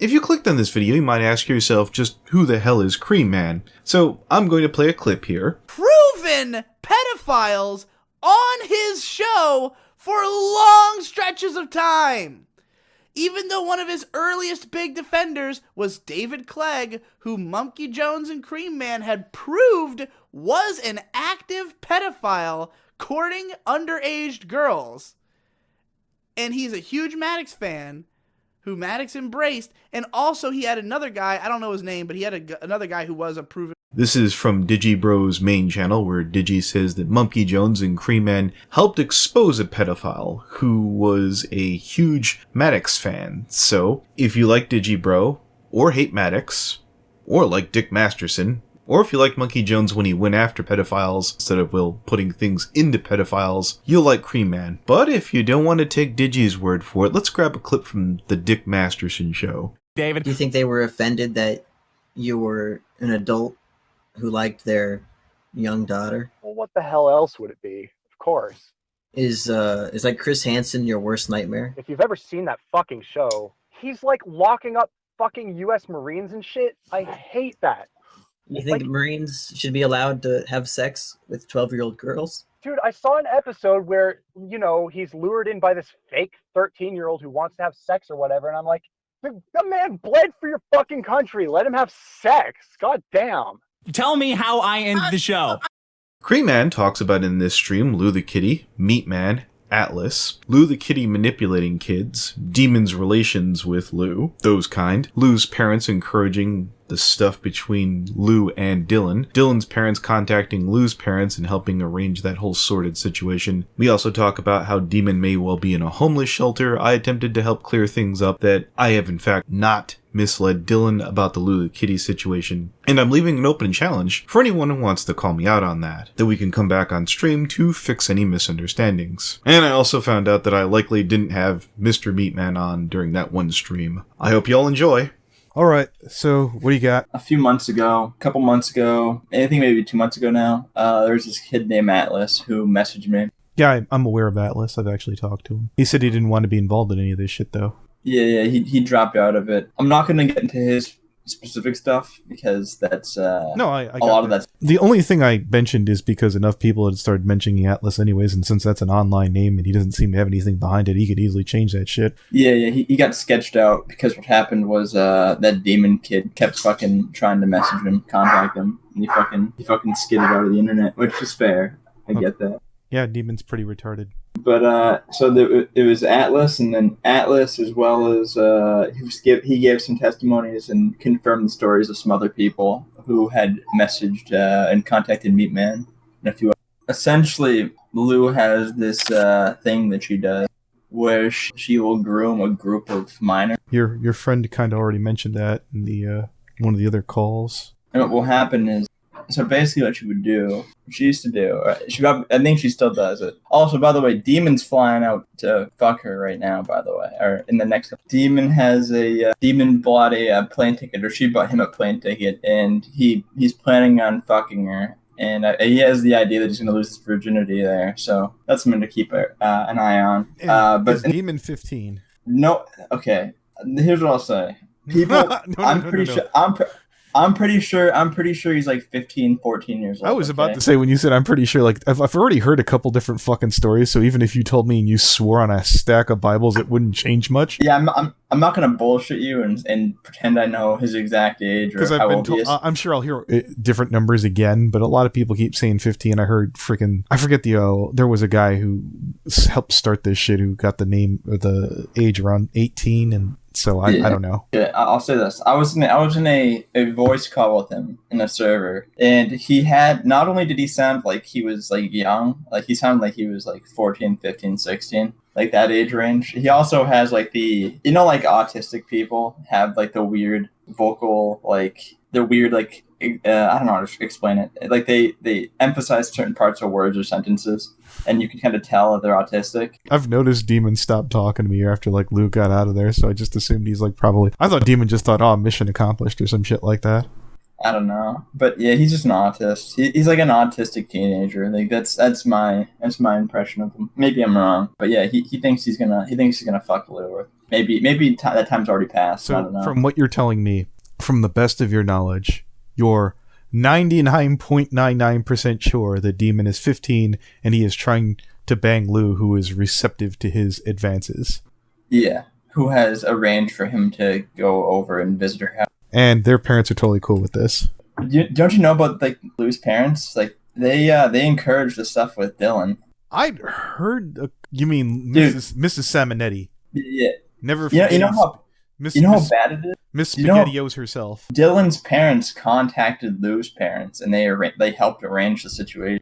If you clicked on this video, you might ask yourself just who the hell is Cream Man? So I'm going to play a clip here. Proven pedophiles on his show for long stretches of time. Even though one of his earliest big defenders was David Clegg, who Mumkey Jones and Cream Man had proved was an active pedophile courting underage girls. And he's a huge Maddox fan who Maddox embraced. And also he had another guy, I don't know his name, but he had another guy who was a proven... This is from DigiBro's main channel, where Digi says that Mumkey Jones and Cream Man helped expose a pedophile who was a huge Maddox fan. So, if you like DigiBro, or hate Maddox, or like Dick Masterson, or if you like Mumkey Jones when he went after pedophiles instead of, well, putting things into pedophiles, you'll like Cream Man. But if you don't want to take Digi's word for it, let's grab a clip from the Dick Masterson show. David, do you think they were offended that you were an adult who liked their young daughter? Well, what the hell else would it be? Of course. Is like Chris Hansen your worst nightmare? If you've ever seen that fucking show, he's like locking up fucking U.S. Marines and shit. I hate that. You think Marines should be allowed to have sex with 12-year-old girls? Dude, I saw an episode where, you know, he's lured in by this fake 13-year-old who wants to have sex or whatever, and I'm like, the man bled for your fucking country. Let him have sex. God damn. tell me how I end the show. Cream Man talks about in this stream Lou the Kitty, Meatman, Atlas, Lou the Kitty manipulating kids, Demon's relations with Lou, those kind, Lou's parents encouraging the stuff between Lou and Dillon, Dillon's parents contacting Lou's parents and helping arrange that whole sordid situation. We also talk about how Demon may well be in a homeless shelter. I attempted to help clear things up that I have in fact not misled Dillon about the Lou the Kitty situation. And I'm leaving an open challenge for anyone who wants to call me out on that we can come back on stream to fix any misunderstandings. And I also found out that I likely didn't have Mr. Meatman on during that one stream. I hope y'all enjoy. All right, so what do you got? A couple months ago, I think maybe 2 months ago now, there was this kid named Atlas who messaged me. Yeah, I'm aware of Atlas. I've actually talked to him. He said he didn't want to be involved in any of this shit, though. Yeah, he dropped out of it. I'm not going to get into his specific stuff because that's I a lot of that. The only thing I mentioned is because enough people had started mentioning Atlas anyways, and since that's an online name and he doesn't seem to have anything behind it, he could easily change that shit. Yeah, he got sketched out because what happened was that demon kid kept fucking trying to message him, contact him, and he fucking skidded out of the internet, which is fair. I get that. Yeah, Demon's pretty retarded. But it was Atlas, and then Atlas, as well as he gave some testimonies and confirmed the stories of some other people who had messaged and contacted Meatman and a few. Essentially, Lou has this thing that she does where she will groom a group of minors. Your friend kind of already mentioned that in the one of the other calls. And what will happen is, so basically what she would do, she used to do, I think she still does it. Also, by the way, Demon's flying out to fuck her right now, by the way, or in the next. Demon has Demon bought a plane ticket, or she bought him a plane ticket, and he's planning on fucking her. And he has the idea that he's going to lose his virginity there, so that's something to keep an eye on. But Demon 15. No, okay. Here's what I'll say. People, I'm pretty sure he's like 15, 14 years old. I was about to say, when you said I'm pretty sure, like, I've already heard a couple different fucking stories, so even if you told me and you swore on a stack of Bibles, it wouldn't change much. Yeah, I'm not gonna bullshit you and pretend I know his exact age or how old he is. I'm sure I'll hear different numbers again, but a lot of people keep saying 15. I heard I forget there was a guy who helped start this shit who got the name or the age around 18, and so I don't know. Yeah, I'll say this. I was in a voice call with him in a server, and he had, not only did he sound like he was like young, like he sounded like he was like 14, 15, 16, like that age range. He also has like like autistic people have like the weird vocal, like the weird like I don't know how to explain it. Like they emphasize certain parts of words or sentences, and you can kind of tell that they're autistic. I've noticed Demon stopped talking to me after like Luke got out of there, so I just assumed he's like probably. I thought Demon just thought, oh, mission accomplished or some shit like that. I don't know, but yeah, he's just an autist. He's like an autistic teenager. Like that's my impression of him. Maybe I'm wrong, but yeah, he thinks he's gonna fuck Lou. Maybe that time's already passed. I don't So know. from what you're telling me, from the best of your knowledge, you're 99.99% sure the demon is 15 and he is trying to bang Lou, who is receptive to his advances. Yeah, who has arranged for him to go over and visit her house. And their parents are totally cool with this. Don't you know about like Lou's parents? Like they encourage the stuff with Dillon. I'd heard. You mean Dude. Mrs. Salmonetti? Yeah, Never. you know how Miss, you know how Miss, bad it is. Miss you know- SpaghettiOs herself. Dillon's parents contacted Lou's parents, and they helped arrange the situation.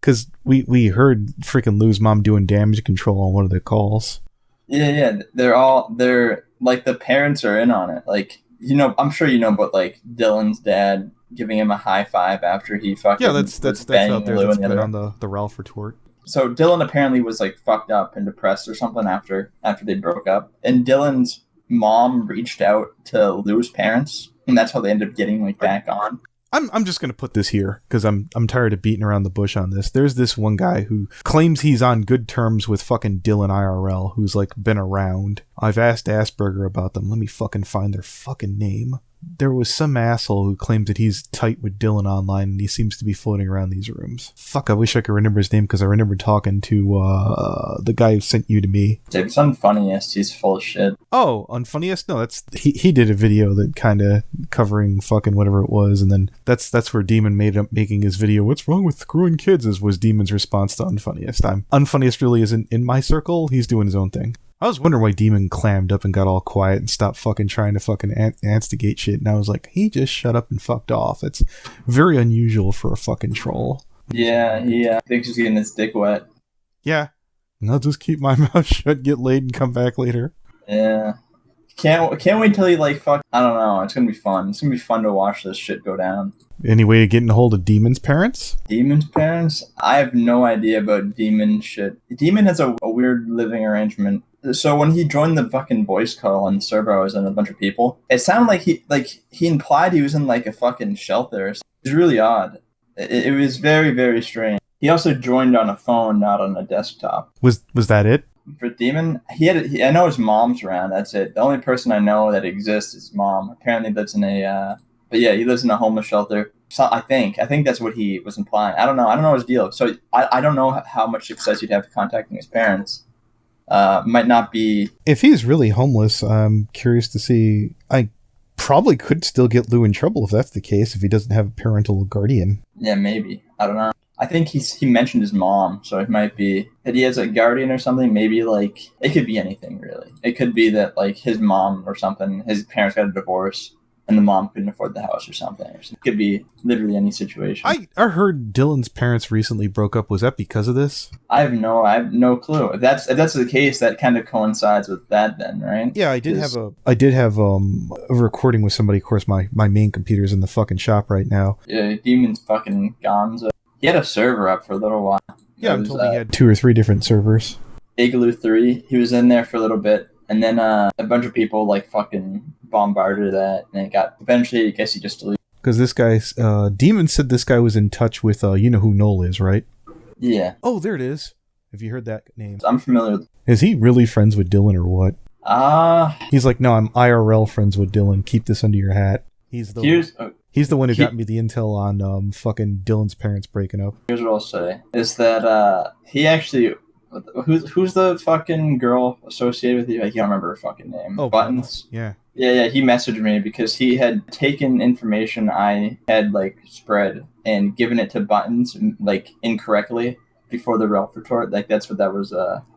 Because we heard freaking Lou's mom doing damage control on one of the calls. Yeah, they're like the parents are in on it. Like I'm sure you know about like Dillon's dad giving him a high five after he fucking Yeah, that's out there. Lou That's and the been other. on the Ralph retort. So Dillon apparently was like fucked up and depressed or something after they broke up, and Dillon's mom reached out to Lou's parents, and that's how they ended up getting like back on. I'm just gonna put this here because I'm tired of beating around the bush on this. There's this one guy who claims he's on good terms with fucking Dillon IRL, who's like been around. I've asked Asperger about them. Let me fucking find their fucking name. There was some asshole who claims that he's tight with Dillon online, and he seems to be floating around these rooms. Fuck, I wish I could remember his name because I remember talking to the guy who sent you to me. If it's Unfunniest, he's full of shit. Oh, Unfunniest? No, that's he did a video that kind of covering fucking whatever it was, and then that's where Demon made up making his video. What's wrong with screwing kids? Was Demon's response to Unfunniest. Unfunniest really isn't in my circle. He's doing his own thing. I was wondering why Demon clammed up and got all quiet and stopped fucking trying to fucking instigate shit, and I was like, he just shut up and fucked off. It's very unusual for a fucking troll. Yeah, he thinks he's getting his dick wet. Yeah. And I'll just keep my mouth shut, get laid, and come back later. Yeah. Can't wait till he like fuck. I don't know. It's gonna be fun. It's gonna be fun to watch this shit go down. Any way of getting a hold of Demon's parents? Demon's parents? I have no idea about Demon shit. Demon has a weird living arrangement. So when he joined the fucking voice call on the server, I was in a bunch of people. It sounded like he implied he was in like a fucking shelter. It was really odd. It was very, very strange. He also joined on a phone, not on a desktop. Was that it? For Demon, I know his mom's around. That's it. The only person I know that exists is his mom. Apparently lives in but yeah, he lives in a homeless shelter. So I think that's what he was implying. I don't know his deal. So I don't know how much success he'd have contacting his parents. Might not be. If he's really homeless, I'm curious to see. I probably could still get Lou in trouble if that's the case, if he doesn't have a parental guardian. Yeah, maybe. I don't know. I think he mentioned his mom, so it might be that he has a guardian or something. Maybe like it could be anything really. It could be that like his mom or something, his parents got a divorce and the mom couldn't afford the house or something. It could be literally any situation. I heard Dylan's parents recently broke up. Was that because of this? I have no clue. If that's the case, that kind of coincides with that then, right? Yeah, I did have a recording with somebody. Of course, my main computer's in the fucking shop right now. Yeah, Demon's fucking gonzo. He had a server up for a little while. Yeah, I'm told he had 2 or 3 different servers. Igloo 3, he was in there for a little bit, and then a bunch of people like fucking bombarded that, and it got eventually. I guess he just deleted. Because this guy's Demon said this guy was in touch with you know who Noel is, right? Yeah. Oh, there it is. Have you heard that name? I'm familiar with. Is he really friends with Dillon or what? He's like, no, I'm IRL friends with Dillon. Keep this under your hat. He's the one who got me the intel on fucking Dillon's parents breaking up. Here's what I'll say: is that he actually. Who's the fucking girl associated with you? I can't remember her fucking name. Oh, Buttons. Yeah. Yeah. He messaged me because he had taken information I had like spread and given it to Buttons like incorrectly before the Ralph retort. Like that's what that was.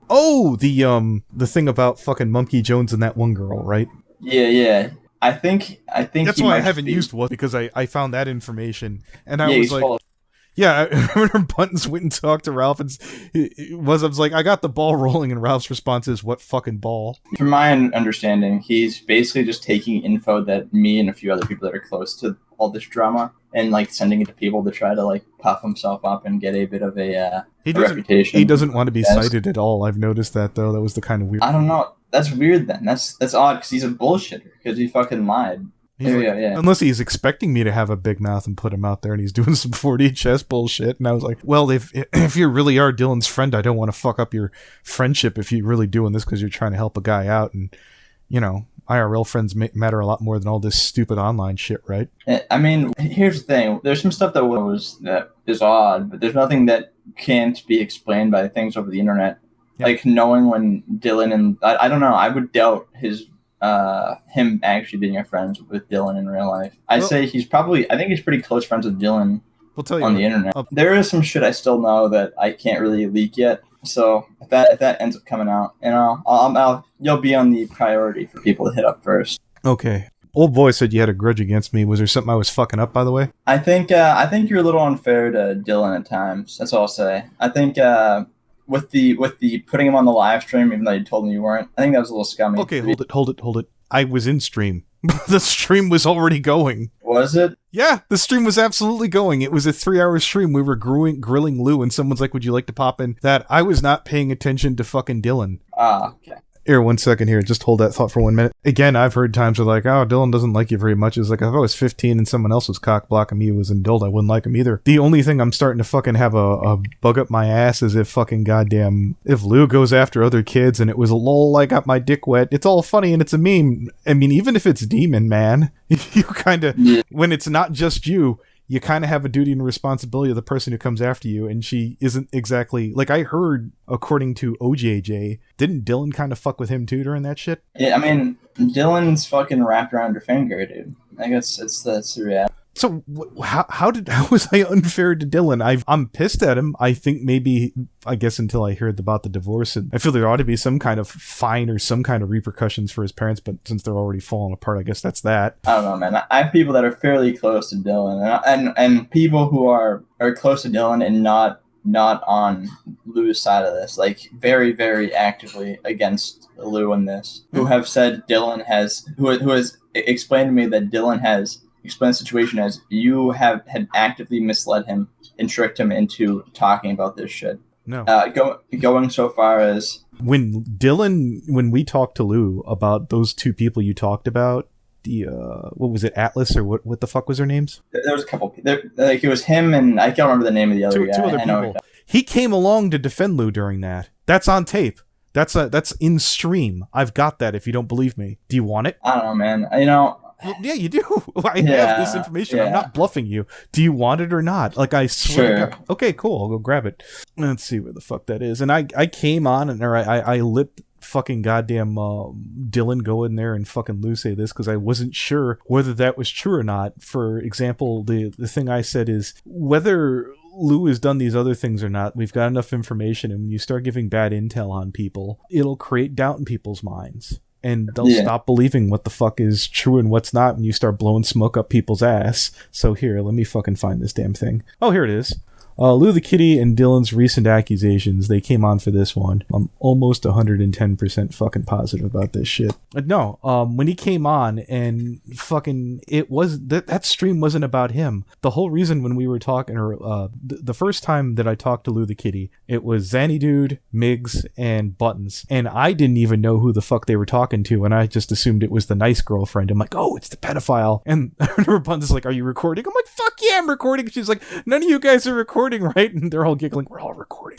Oh, the thing about fucking Mumkey Jones and that one girl, right? Yeah. I think that's why I haven't used one, because I found that information and I was like. Yeah, I remember Buttons went and talked to Ralph, and I was like, I got the ball rolling, and Ralph's response is, what fucking ball? From my understanding, he's basically just taking info that me and a few other people that are close to all this drama and, like, sending it to people to try to, like, puff himself up and get a bit of a reputation. He doesn't want to be cited at all. I've noticed that, though. That was the kind of weird... I don't know. That's weird, then. That's odd, because he's a bullshitter, because he fucking lied. He's There like, we go, yeah. unless he's expecting me to have a big mouth and put him out there, and he's doing some 4D chess bullshit. And I was like, well, if you really are Dillon's friend, I don't want to fuck up your friendship if you're really doing this because you're trying to help a guy out. And, you know, IRL friends matter a lot more than all this stupid online shit, right? I mean, here's the thing. There's some stuff that is odd, but there's nothing that can't be explained by things over the internet. Yeah. Like knowing when Dillon and I don't know. I would doubt him actually being a friend with Dillon in real life. I think he's pretty close friends with Dillon on the internet. There is some shit I still know that I can't really leak yet. So if that ends up coming out, you know, you'll be on the priority for people to hit up first. Okay. Old boy said you had a grudge against me. Was there something I was fucking up, by the way? I think you're a little unfair to Dillon at times. That's all I'll say. I think with the putting him on the live stream, even though you told me you weren't, I think that was a little scummy. Okay, hold it. I was in stream. The stream was already going. Was it? Yeah, the stream was absolutely going. It was a 3-hour stream. We were grilling Lou, and someone's like, would you like to pop in? That I was not paying attention to fucking Dillon. Okay. Here, 1 second here. Just hold that thought for 1 minute. Again, I've heard times where like, oh, Dillon doesn't like you very much. It's like, if I was 15 and someone else was cock blocking me who was an adult, I wouldn't like him either. The only thing I'm starting to fucking have a bug up my ass is if fucking goddamn, if Lou goes after other kids and it was a lol, I got my dick wet. It's all funny and it's a meme. I mean, even if it's Demon, man, you kind of, when it's not just you kind of have a duty and responsibility of the person who comes after you, and she isn't exactly... Like, I heard, according to OJJ, didn't Dillon kind of fuck with him, too, during that shit? Yeah, I mean, Dillon's fucking wrapped around your finger, dude. I guess that's the reality. So, how was I unfair to Dillon? I'm pissed at him. I think maybe, I guess until I heard about the divorce, and I feel there ought to be some kind of fine or some kind of repercussions for his parents, but since they're already falling apart, I guess that's that. I don't know, man. I have people that are fairly close to Dillon, and people who are close to Dillon and not on Lou's side of this, like very, very actively against Lou in this, who have said who has explained to me that Dillon has explain the situation as you had actively misled him and tricked him into talking about this shit. No. Going so far as... When we talked to Lou about those two people you talked about, the, what was it, Atlas, or what the fuck was their names? There was a couple. Like, it was him and I can't remember the name of the other guy. Two other people. He came along to defend Lou during that. That's on tape. That's in stream. I've got that if you don't believe me. Do you want it? I don't know, man. You know... Well, yeah, you do. I have this information. I'm not bluffing you. Do you want it or not? Like, I swear to God. Okay, cool. I'll go grab it. Let's see where the fuck that is. And I came on and I lit fucking goddamn Dillon go in there and fucking Lou say this because I wasn't sure whether that was true or not. For example, the thing I said is whether Lou has done these other things or not, we've got enough information, and when you start giving bad intel on people, it'll create doubt in people's minds. And they'll stop believing what the fuck is true and what's not when you start blowing smoke up people's ass. So here, let me fucking find this damn thing. Oh, here it is. Lou the Kitty and Dillon's recent accusations. They came on for this one. I'm almost 110% fucking positive about this shit. But no, when he came on and fucking, it was, that stream wasn't about him. The whole reason when we were talking, or the first time that I talked to Lou the Kitty, it was Zanny Dude, Miggs, and Buttons. And I didn't even know who the fuck they were talking to, and I just assumed it was the nice girlfriend. I'm like, oh, it's the pedophile. And Buttons is like, are you recording? I'm like, fuck yeah, I'm recording. She's like, none of you guys are recording. Right? And they're all giggling. We're all recording.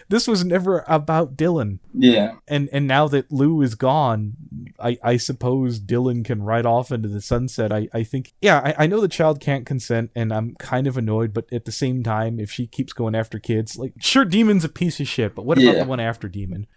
This was never about Dillon. Yeah. And now that Lou is gone, I suppose Dillon can ride off into the sunset. I think, yeah, I know the child can't consent, and I'm kind of annoyed, but at the same time, if she keeps going after kids, like, sure, Demon's a piece of shit, but what about the one after Demon?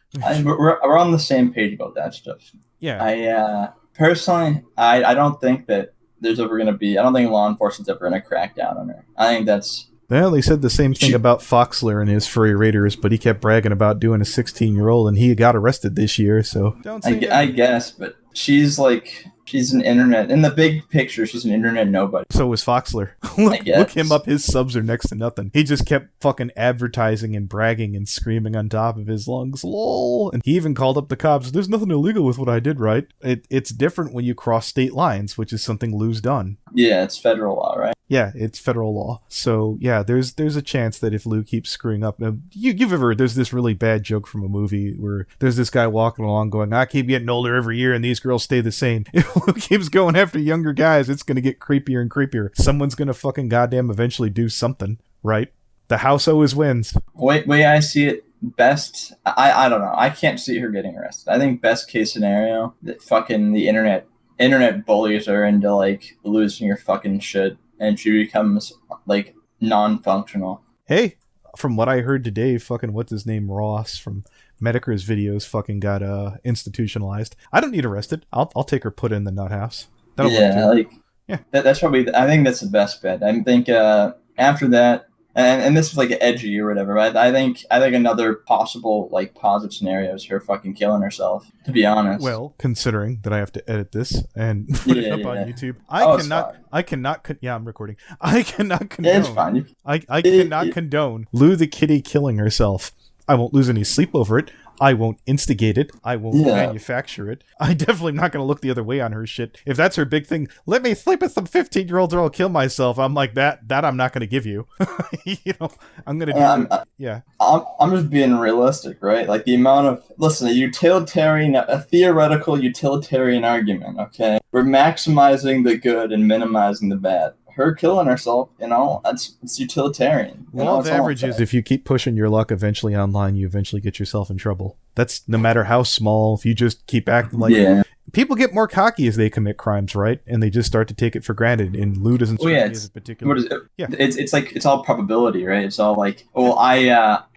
We're on the same page about that stuff. Yeah. Personally, I don't think that there's ever going to be, I don't think law enforcement's ever going to crack down on her. I think that's... Well, they said the same thing about Foxler and his furry raiders, but he kept bragging about doing a 16-year-old, and he got arrested this year, so... I guess, but she's an internet... In the big picture, she's an internet nobody. So was Foxler. Look him up, his subs are next to nothing. He just kept fucking advertising and bragging and screaming on top of his lungs, lol. And he even called up the cops, there's nothing illegal with what I did, right? It's different when you cross state lines, which is something Lou's done. Yeah, it's federal law, right? Yeah, it's federal law. So yeah, there's a chance that if Lou keeps screwing up, you've ever heard there's this really bad joke from a movie where there's this guy walking along going, I keep getting older every year and these girls stay the same. If Lou keeps going after younger guys, it's gonna get creepier and creepier. Someone's gonna fucking goddamn eventually do something, right? The house always wins. Way I see it, best, I don't know. I can't see her getting arrested. I think best case scenario that fucking the internet bullies her into like losing her fucking shit and she becomes like non-functional. Hey, from what I heard today, fucking what's his name, Ross from Medicare's videos fucking got institutionalized. I don't need arrested. I'll take her put in the nut house. That'll work too. Like yeah. That's probably, I think that's the best bet. I think after that, and this is like edgy or whatever, but I think another possible like positive scenario is her fucking killing herself, to be honest. Well, considering that I have to edit this and put it up on YouTube, I'm recording. I cannot condone. Yeah, it's fine. I cannot condone Lou the kitty killing herself. I won't lose any sleep over it. I won't instigate it. I won't manufacture it. I definitely am not going to look the other way on her shit. If that's her big thing, let me sleep with some 15-year-olds or I'll kill myself. I'm like, that I'm not going to give you. I'm going to do yeah. I'm just being realistic, right? Like the amount of, listen, a theoretical utilitarian argument, okay? We're maximizing the good and minimizing the bad. Her killing herself, it's utilitarian. Law of averages, if you keep pushing your luck eventually online, you eventually get yourself in trouble. That's no matter how small, if you just keep acting like... Yeah. People get more cocky as they commit crimes, right? And they just start to take it for granted. And Lou doesn't as a particular... What is it? Yeah. It's like, it's all probability, right? It's all like, well,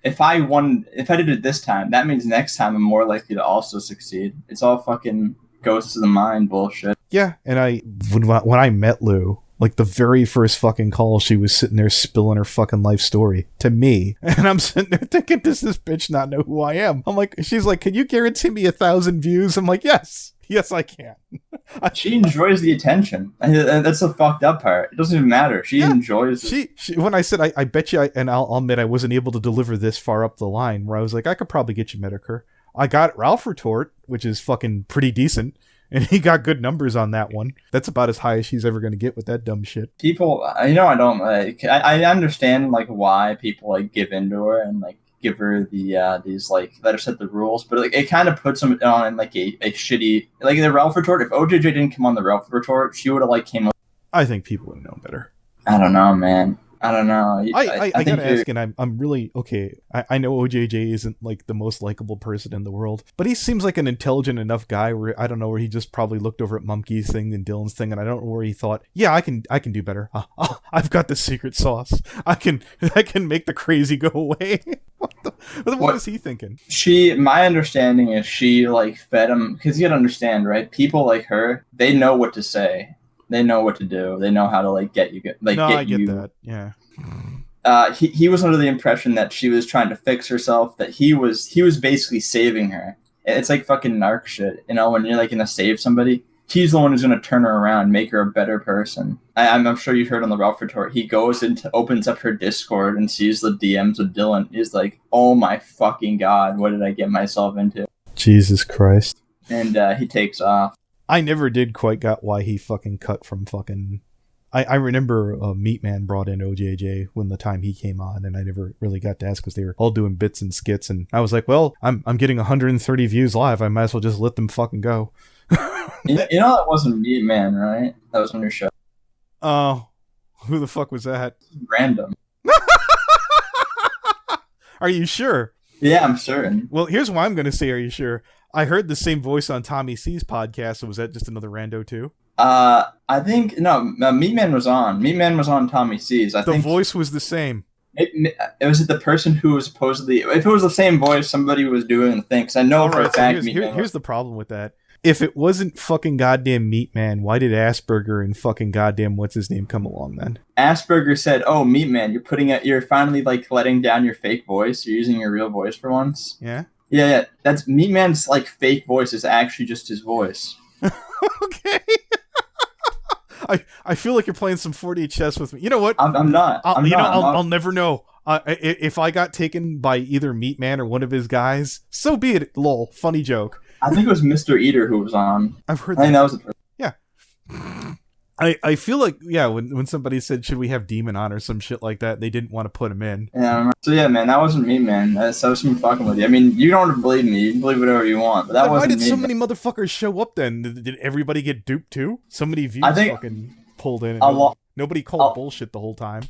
if I did it this time, that means next time I'm more likely to also succeed. It's all fucking goes to the mind bullshit. Yeah, and when I met Lou... Like the very first fucking call, she was sitting there spilling her fucking life story to me. And I'm sitting there thinking, does this bitch not know who I am? I'm like, she's like, can you guarantee me 1,000 views? I'm like, yes, I can. She enjoys the attention. And that's the fucked up part. It doesn't even matter. She enjoys it. She when I said, I bet you, and I'll admit I wasn't able to deliver this far up the line where I was like, I could probably get you Medicare. I got Ralph Retort, which is fucking pretty decent. And he got good numbers on that one. That's about as high as she's ever going to get with that dumb shit. People, I don't like. I understand like why people like give into her and like give her these like let her set the rules, but like it kind of puts them on like a shitty like the Ralph Retort. If OJJ didn't come on the Ralph Retort, she would have like came up. I think people would have known better. I don't know, man. I don't know. I gotta ask, and I'm really okay. I know OJJ isn't like the most likable person in the world, but he seems like an intelligent enough guy where I don't know where he just probably looked over at Mumkey's thing and Dillon's thing, and I don't know where he thought, yeah, I can do better. I've got the secret sauce. I can make the crazy go away. What was he thinking? My understanding is she like fed him because you gotta understand, right? People like her, they know what to say. They know what to do. They know how to like get you. I get that. Yeah. He was under the impression that she was trying to fix herself. That he was basically saving her. It's like fucking narc shit, when you're like gonna save somebody. He's the one who's gonna turn her around, make her a better person. I'm sure you've heard on the Ralph Retort. He goes opens up her Discord and sees the DMs of Dillon. He's like, oh my fucking god, what did I get myself into? Jesus Christ. And he takes off. I never did quite got why he fucking cut from fucking... I remember Meatman brought in OJJ when the time he came on, and I never really got to ask because they were all doing bits and skits, and I was like, well, I'm getting 130 views live. I might as well just let them fucking go. That wasn't Meatman, right? That was on your show. Oh, who the fuck was that? Random. Are you sure? Yeah, I'm certain. Well, here's why I'm going to say, are you sure? I heard the same voice on Tommy C's podcast, so was that just another rando too? I think, no, Meatman was on. Meatman was on Tommy C's. I think the voice was the same. It was the person who was supposedly, if it was the same voice, somebody was doing the thing, because I know for a fact here's the problem with that. If it wasn't fucking goddamn Meatman, why did Asperger and fucking goddamn what's his name come along then? Asperger said, "Oh, Meatman, you're finally like letting down your fake voice. You're using your real voice for once." Yeah. Yeah. That's Meatman's like fake voice is actually just his voice. Okay. I feel like you're playing some 4D chess with me. You know what? I'm not. I'll never know. If I got taken by either Meatman or one of his guys, so be it. Lol. Funny joke. I think it was Mr. Eater who was on. I've heard that. I think that was the person. Yeah. I feel like, yeah, when somebody said, should we have Demon on or some shit like that, they didn't want to put him in. Yeah, I remember. So yeah, man, that wasn't me, man. That was me fucking with you. I mean, you don't have to believe me. You can believe whatever you want, but that Then wasn't why did me. so many motherfuckers show up then? Did everybody get duped too? So many views I think fucking pulled in. a Nobody called bullshit the whole time.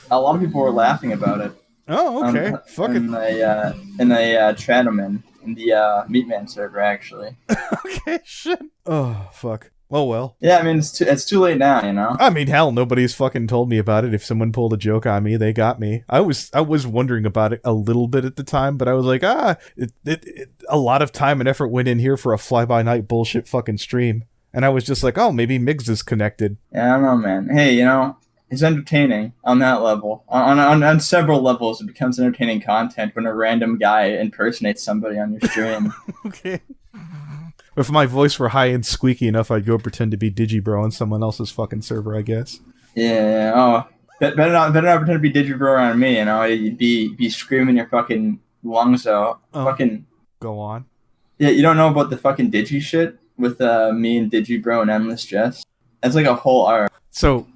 A lot of people were laughing about it. Oh, okay. Fuck it. In the chat I'm in the Meatman server, actually. Okay, shit. Oh, fuck. Well. Yeah, I mean, it's too late now, you know? I mean, hell, nobody's fucking told me about it. If someone pulled a joke on me, they got me. I was wondering about it a little bit at the time, but I was like, a lot of time and effort went in here for a fly-by-night bullshit fucking stream. And I was just like, oh, maybe Migs is connected. Yeah, I don't know, man. Hey, you know, it's entertaining on that level. On several levels, it becomes entertaining content when a random guy impersonates somebody on your stream. Okay. If my voice were high and squeaky enough, I'd go pretend to be Digibro on someone else's fucking server, I guess. Yeah. Oh, better not pretend to be Digibro on me. You know, you'd be screaming your fucking lungs out. Fucking go on. Yeah, you don't know about the fucking Digi shit with me and Digibro and Endless Jess. That's like a whole arc. So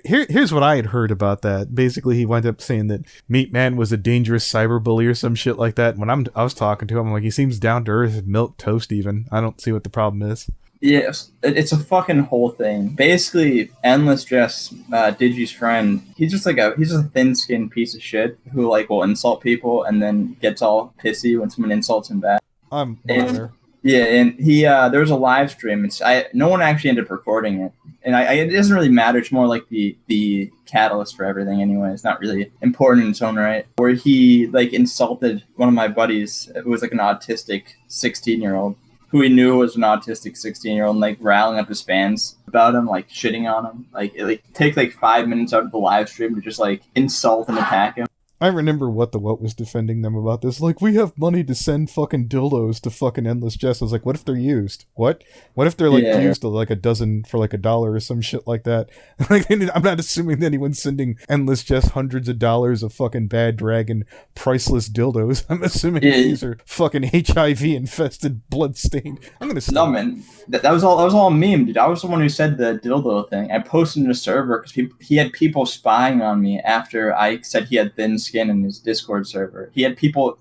here's what I had heard about that. Basically, he wound up saying that Meatman was a dangerous cyberbully or some shit like that. When I was talking to him, I'm like, he seems down to earth, milk toast even. I don't see what the problem is. Yes, it's a fucking whole thing. Basically, Endless Jess, Digi's friend, he's just a thin-skinned piece of shit who like will insult people and then gets all pissy when someone insults him back. I'm aware. Yeah, and he there was a live stream. No one actually ended up recording it, and it doesn't really matter. It's more like the catalyst for everything anyway. It's not really important in its own right. Where he like insulted one of my buddies who was like an autistic 16-year-old who he knew was an autistic 16-year-old, and like riling up his fans about him, like shitting on him. Like take like 5 minutes out of the live stream to just like insult and attack him. I remember what was defending them about this. Like, we have money to send fucking dildos to fucking Endless Jess. I was like, what if they're used? What if they're like used to like a dozen for like $1 or some shit like that? Like, I'm not assuming that anyone's sending Endless Jess hundreds of dollars of fucking bad dragon priceless dildos. I'm assuming these are fucking HIV infested, bloodstained. I'm gonna stop. No, man, that was all a meme, dude. I was the one who said the dildo thing. I posted in a server because he had people spying on me after I said he had thin skin in his Discord server. He had people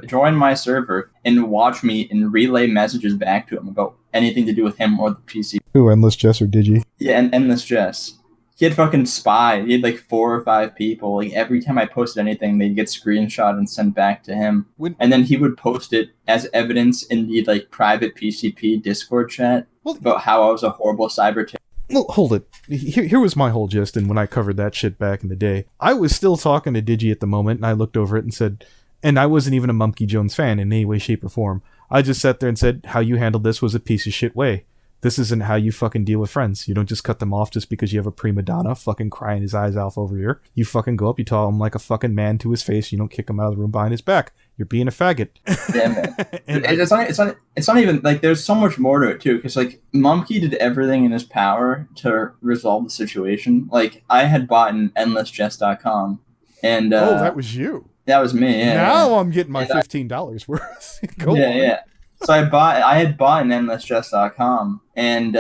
join my server and watch me and relay messages back to him about anything to do with him or the PC. Who, Endless Jess or Digi? Yeah, and Endless Jess. He had fucking spy. He had like 4 or 5 people. Like every time I posted anything, they'd get screenshot and sent back to him. And then he would post it as evidence in the like private PCP Discord chat about how I was a horrible cyber terrorist. Well, hold it. Here was my whole gist, and when I covered that shit back in the day, I was still talking to Digi at the moment, and I looked over it and said, and I wasn't even a Mumkey Jones fan in any way, shape, or form. I just sat there and said, how you handled this was a piece of shit way. This isn't how you fucking deal with friends. You don't just cut them off just because you have a prima donna fucking crying his eyes off over here. You fucking go up, you tell him like a fucking man to his face, you don't kick him out of the room behind his back. You're being a faggot. Yeah, man. It's not even like there's so much more to it too, because like Mumkey did everything in his power to resolve the situation. Like I had bought an endlessjess.com and that was you. That was me. Yeah. Now I'm getting my $15 worth. Go on. Yeah. So I had bought an endlessjess.com and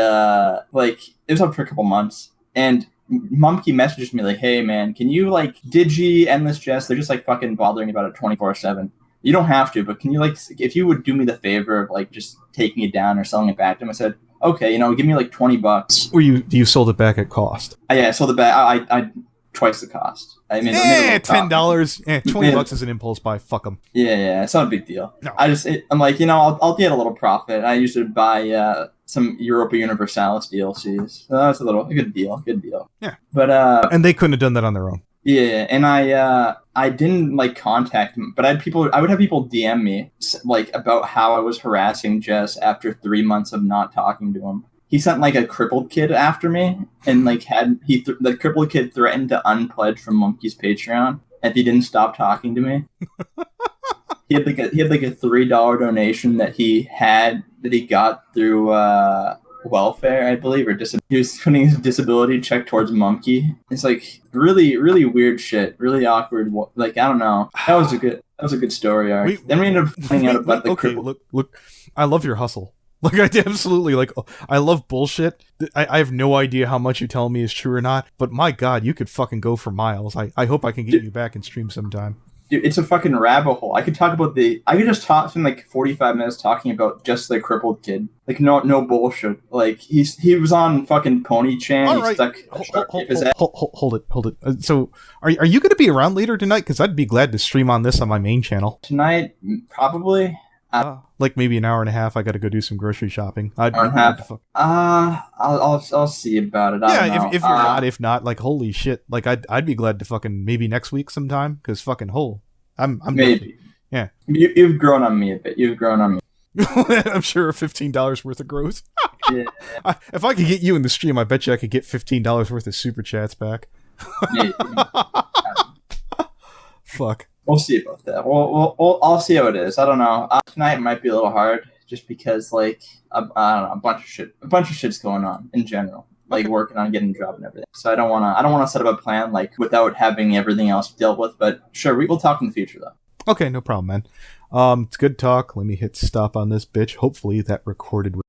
like it was up for a couple months, and Mumkey messaged me like, hey man, can you like Digi, Endless Jess, they're just like fucking bothering about it 24/7. You don't have to, but can you like, if you would do me the favor of like just taking it down or selling it back to him? I said, okay, give me like $20. Or you sold it back at cost? Yeah, I sold it back. I twice the cost. I mean, $10. $20 is an impulse buy. Fuck them. Yeah, it's not a big deal. No. I'm like, I'll get a little profit. I used to buy some Europa Universalis DLCs. So that's a good deal. Yeah. But and they couldn't have done that on their own. Yeah, and I didn't like contact him, but I would have people DM me like about how I was harassing Jess after 3 months of not talking to him. He sent like a crippled kid after me, and like the crippled kid threatened to unpledge from Mumkey's Patreon if he didn't stop talking to me. He had like a $3 donation that he got through welfare, I believe, or he was putting his disability check towards Mumkey. It's like really, really weird shit, really awkward. Like I don't know. That was a good story arc. Then we ended up finding out about the crippled. Look, I love your hustle. Like, I absolutely, like, I love bullshit. I have no idea how much you tell me is true or not, but my god, you could fucking go for miles. I hope I can get you back in stream sometime. Dude, it's a fucking rabbit hole. I could just talk for like 45 minutes talking about just the crippled kid. Like, no bullshit. Like, he was on fucking Pony Chan. All He right. stuck Hold it. So, are you going to be around later tonight? Because I'd be glad to stream on this on my main channel. Tonight, probably. Like maybe an hour and a half. I got to go do some grocery shopping. Hour and a half. I'll see about it. I don't know. If you're not, if not, like, holy shit, like I'd be glad to fucking maybe next week sometime. Because fucking I'm maybe. Yeah. You've grown on me a bit. You've grown on me. I'm sure $15 worth of growth. Yeah. If I could get you in the stream, I bet you I could get $15 worth of super chats back. Maybe. Fuck. We'll see about that. I'll see how it is. I don't know. Tonight might be a little hard, just because, like, I don't know, a bunch of shit's going on in general, like working on getting a job and everything. So I don't want to set up a plan like without having everything else dealt with. But sure, we'll talk in the future though. Okay, no problem, man. It's good talk. Let me hit stop on this bitch. Hopefully that recorded.